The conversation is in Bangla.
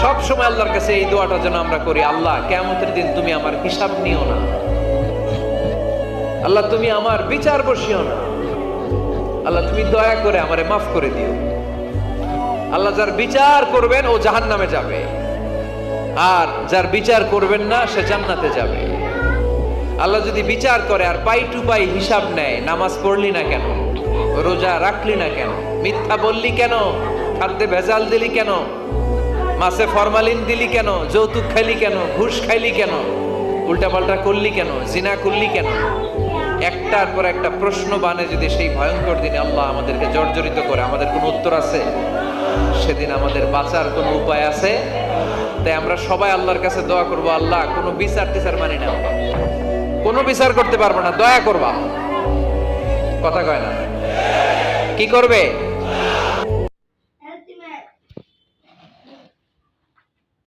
সব সময় আল্লাহর কাছে এই দোয়াটা যেন আমরা করি, আল্লাহ কিয়ামতের দিন তুমি আমার হিসাব নিও না, আল্লাহ তুমি আমার বিচার বসিও না, আল্লাহ তুমি দয়া করে আমারে মাফ করে দিও। আল্লাহ যার বিচার করবেন ও জাহান্নামে যাবে, আর যার বিচার করবেন না সে জান্নাতে যাবে। আল্লাহ যদি বিচার করে আর পাই টু পাই হিসাব নেয়, নামাজ পড়লি না কেন, রোজা রাখলি না কেন, মিথ্যা বললি কেন, খাদ্যে ভেজাল দিলি কেন, মাছে ফরমালিন দিলি কেন, যৌতুক খাইলি কেন, ঘুষ খাইলি কেন, উল্টাপাল্টা করলি কেন, জিনা করলি কেন, একটার পর একটা প্রশ্ন বানে যদি সেই ভয়ঙ্কর দিনে আল্লাহ আমাদেরকে জর্জরিত করে, আমাদের কোনো উত্তর আছে? সেদিন আমাদের বাঁচার কোনো উপায় আছে? তাই আমরা সবাই আল্লাহর কাছে দোয়া করবো, আল্লাহ কোনো বিচার টিচার মানি না, কোনো বিচার করতে পারবো না, দয়া করবা। কথা কয় না? কি করবে?